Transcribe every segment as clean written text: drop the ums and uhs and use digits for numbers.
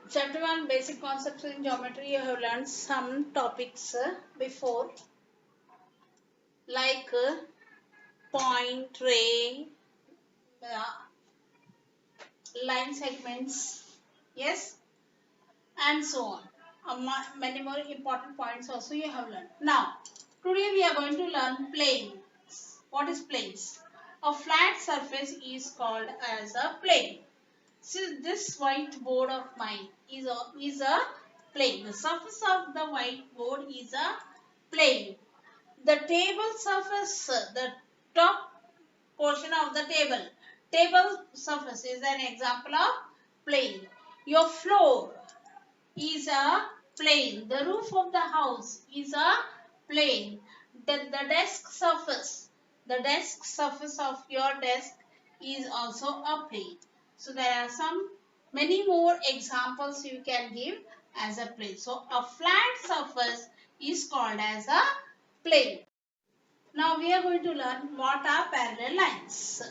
Chapter 1 Basic Concepts in Geometry. You have learned some topics before, like point, ray, uh, line segments, yes, and so on. Many more important points also you have learned. Now, today we are going to learn plane. What is planes? A flat surface is called as a plane. So this whiteboard of mine is a plane. The surface of the whiteboard is a plane. The table surface, the top portion of the table surface is an example of plane. Your floor is a plane. The roof of the house is a plane. The desk surface of your desk is also a plane. So there are many more examples you can give as a plane. So a flat surface is called as a plane. Now we are going to learn what are parallel lines.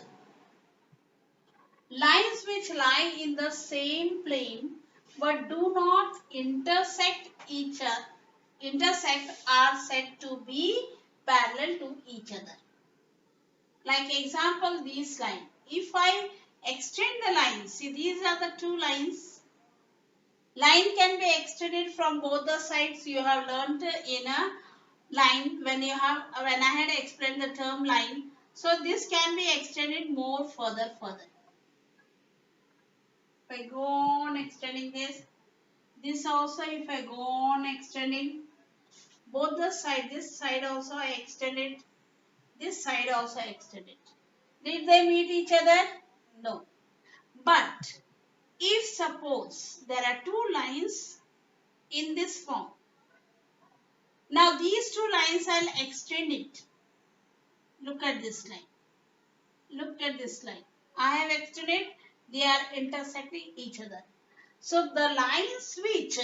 Lines which lie in the same plane but do not intersect are said to be parallel to each other. Like example, this line. If I extend the line, see these are the two lines. Line can be extended from both the sides. You have learnt in a line when I had explained the term line. So this can be extended more further. If I go on extending this also if I go on extending both the side, this side also I extended, this side also I extended. Did they meet each other? No. But if suppose there are two lines in this form, now these two lines I'll extend it. Look at this line. Look at this line. I have extended, they are intersecting each other. So the lines which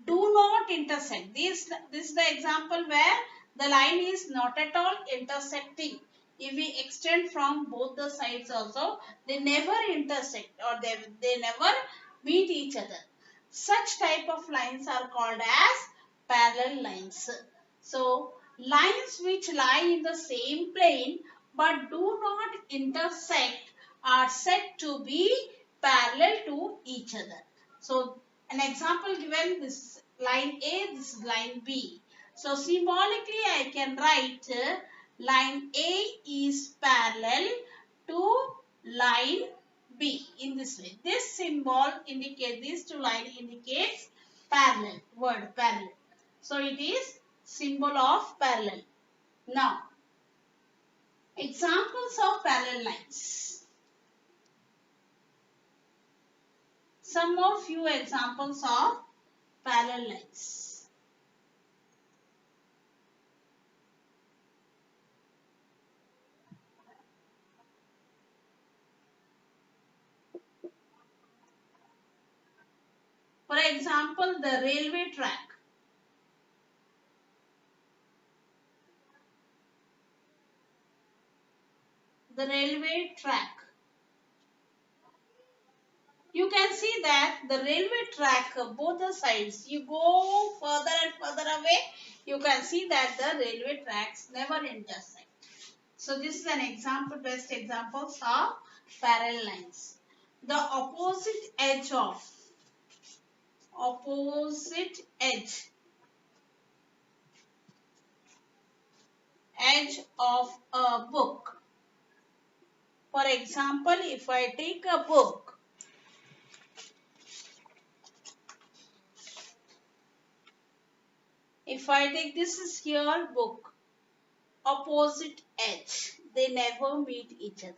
do not intersect. This is the example where the line is not at all intersecting. If we extend from both the sides also, they never intersect or they never meet each other. Such type of lines are called as parallel lines. So, lines which lie in the same plane but do not intersect are said to be parallel to each other. So, an example given, this is line A, this is line B. So, symbolically I can write line A is parallel to line B in this way. This symbol indicates, these two lines indicates parallel, word parallel. So, it is symbol of parallel. Now, examples of parallel lines. Some more few examples of parallel lines. For example, the railway track. The railway track. You can see that the railway track, both the sides, you go further and further away, you can see that the railway tracks never intersect. So this is an example, best examples of parallel lines. The opposite edge of a book. For example, if I take a book, if I take, this is here book, opposite edge, they never meet each other.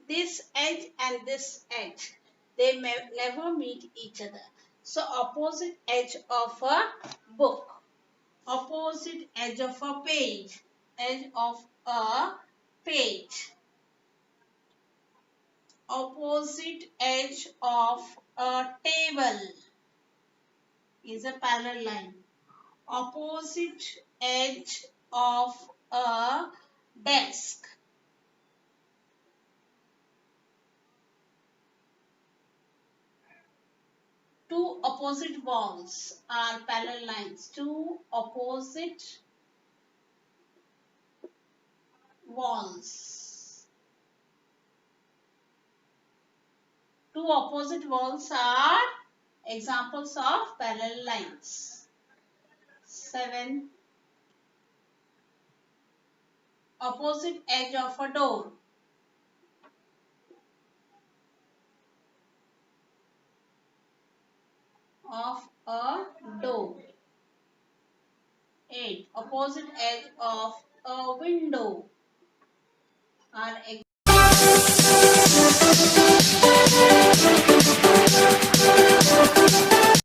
This edge and this edge, they may never meet each other. So opposite edge of a book, opposite edge of a page, edge of a page, opposite edge of a table is a parallel line. Opposite edge of a desk. Two opposite walls are parallel lines. Two opposite walls. Two opposite walls are examples of parallel lines. 7. Opposite edge of a door. Of a door. 8. Opposite edge of a window are